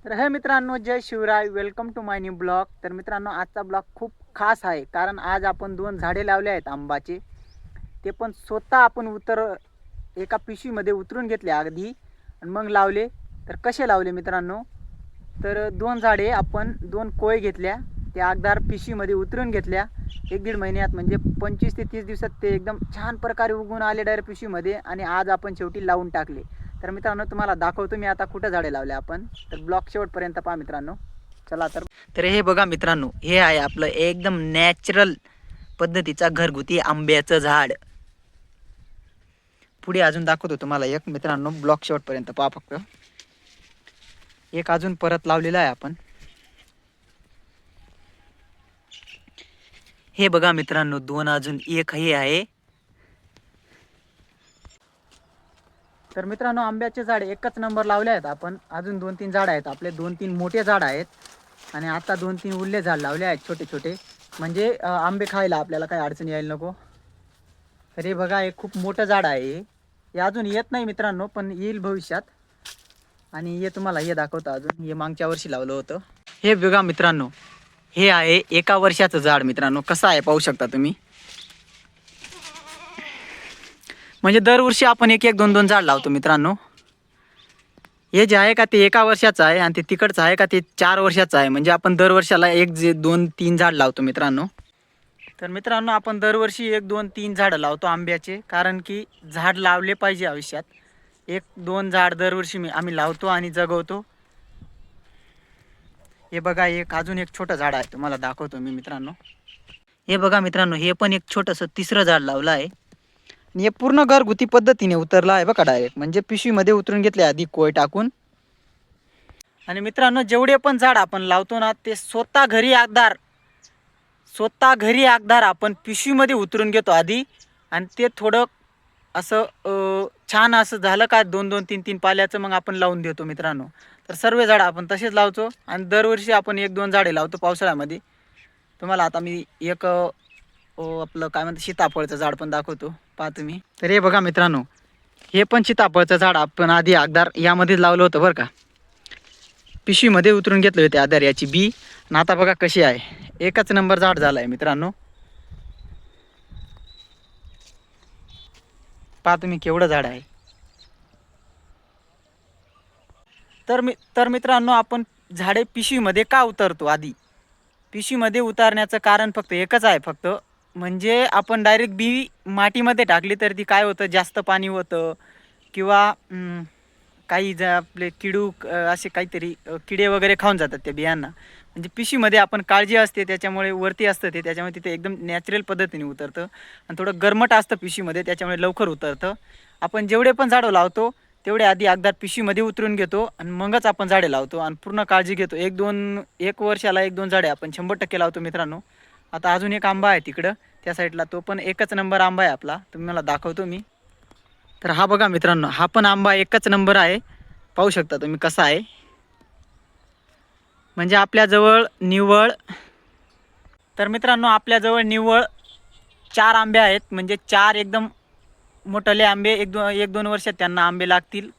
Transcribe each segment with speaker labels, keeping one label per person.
Speaker 1: तर हे मित्रांनो, जय Shivrai, welcome to my new blog. तर मित्रांनो, आजचा ब्लॉग खूप खास आहे, कारण आज आपण 2 झाडे लावले आहेत आंबाचे. ते पण स्वतः आपण एका पिशवीमध्ये उतरून घेतले आधी आणि मग लावले. तर कसे लावले मित्रांनो, तर 2 झाडे आपण 2 कोय घेतल्या, त्या अगदार पिशवीमध्ये उतरून घेतल्या. 1-1.5 महिन्यात म्हणजे 25 ते 30 दिवसात ते एकदम छान प्रकारे उगवून आले डायरेक्ट पिशवीमध्ये आणि आज आपण शेवटी लावून टाकले. तर मित्रांनो, तुम्हाला दाखवतो मी आता कुठं झाडे लावले आपण. तर ब्लॉग शेवटपर्यंत पहा मित्रांनो. चला तर हे बघा मित्रांनो, हे आहे आपलं एकदम नॅचरल पद्धतीचा घरगुती आंब्याचं झाड. पुढे अजून दाखवतो तुम्हाला एक मित्रांनो, ब्लॉग शेवटपर्यंत पहा फक्त. एक अजून परत लावलेला आहे आपण. हे बघा मित्रांनो, 2 अजून एक हे आहे. तर मित्रांनो, आंब्याचे झाड एकच नंबर लावले आहेत आपण. अजून 2-3 झाड आहेत आपले, 2-3 मोठे झाड आहेत आणि आता 2-3 उरले झाड लावले आहेत छोटे छोटे, म्हणजे आंबे खायला आपल्याला काही अडचण यायला नको. तर हे बघा, एक खूप मोठं झाड आहे. हे अजून येत नाही मित्रांनो, पण येईल भविष्यात. आणि हे तुम्हाला हे दाखवतो अजून, हे मागच्या वर्षी लावलं होतं. हे बघा मित्रांनो, हे आहे 1 वर्षाचं झाड मित्रांनो. कसं आहे पाहू शकता तुम्ही. म्हणजे दरवर्षी आपण 1-1, 2-2 झाड लावतो मित्रांनो. हे जे आहे का ते 1 वर्षाचं आहे आणि ते तिकडचं आहे का ते 4 वर्षाचं आहे. म्हणजे आपण दरवर्षाला 2-3 झाड लावतो मित्रांनो. तर मित्रांनो, आपण दरवर्षी 1-2-3 झाडं लावतो आंब्याचे, कारण की झाड लावले पाहिजे आयुष्यात. 1-2 झाड दरवर्षी आम्ही लावतो आणि जगवतो. हे बघा, अजून एक छोटं झाड आहे, तुम्हाला दाखवतो मी मित्रांनो. हे बघा मित्रांनो, हे पण एक छोटंसं तिसरं झाड लावलं आहे. आणि हे पूर्ण घरगुती पद्धतीने उतरलं आहे बघा, डायरेक्ट म्हणजे पिशवीमध्ये उतरून घेतले आधी कोय टाकून. आणि मित्रांनो, जेवढे पण झाड आपण लावतो ना, ते स्वतः घरी आगदार आपण पिशवीमध्ये उतरून घेतो आधी. आणि ते थोडं असं छान असं झालं का 2-2, 3-3 पाल्याचं मग आपण लावून देतो मित्रांनो. तर सर्व झाडं आपण तसेच लावतो आणि दरवर्षी आपण 1-2 झाडे लावतो पावसाळ्यामध्ये. तुम्हाला आता मी एक आपलं काय म्हणतं, सीताफळचं झाड पण दाखवतो, पहा तुम्ही. तर हे बघा मित्रांनो, हे पण सीताफळचं झाड आपण आधी अगदार यामध्येच लावलं होतं बरं का. पिशवीमध्ये उतरून घेतले होते आधार याची बी. आणि आता बघा कशी आहे, एकच नंबर झाड झालं आहे मित्रांनो. पहा तुम्ही केवढं झाड आहे. तर मित्रांनो, आपण झाडे पिशवीमध्ये का उतरतो आधी. पिशवीमध्ये उतारण्याचं कारण फक्त एकच आहे फक्त, म्हणजे आपण डायरेक्ट बी मातीमध्ये टाकली तर ती काय होतं, जास्त पाणी होतं किंवा काही आपले असे काहीतरी किडे वगैरे खाऊन जातात त्या बियांना. म्हणजे पिशवीमध्ये आपण काळजी असते, त्याच्यामुळे वरती असतं ते, त्याच्यामुळे तिथे एकदम नॅचरल पद्धतीने उतरतं. आणि थोडं गरमट असतं पिशवीमध्ये, त्याच्यामुळे लवकर उतरतं. आपण जेवढे पण झाडं लावतो तेवढे आधी अगदार पिशवीमध्ये उतरून घेतो आणि मगच आपण झाडे लावतो आणि पूर्ण काळजी घेतो. 1 वर्षाला 1-2 झाडे आपण 100% लावतो मित्रांनो. आता अजून एक आंबा आहे तिकडं त्या साईडला, तो पण एकच नंबर आंबा आहे आपला, तुम्हाला दाखवतो मी. तर हा बघा मित्रांनो, हा पण आंबा एकच नंबर आहे, पाहू शकता तुम्ही कसा आहे. म्हणजे आपल्याजवळ निव्वळ आपल्याजवळ निव्वळ 4 आंबे आहेत. म्हणजे 4 एकदम मोठले आंबे, 1-2 वर्षात त्यांना आंबे लागतील,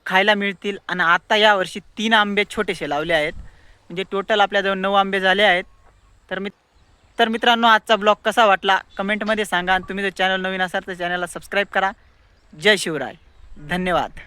Speaker 1: खायला मिळतील. आणि आता यावर्षी 3 आंबे छोटेसे लावले आहेत, म्हणजे टोटल आपल्याजवळ 9 आंबे झाले आहेत. तर मित्रांनो, आजचा ब्लॉग कसा वाटला कमेंटमध्ये सांगा. आणि तुम्ही जर चॅनल नवीन असाल तर चॅनलला सबस्क्राईब करा. जय शिवराय, धन्यवाद.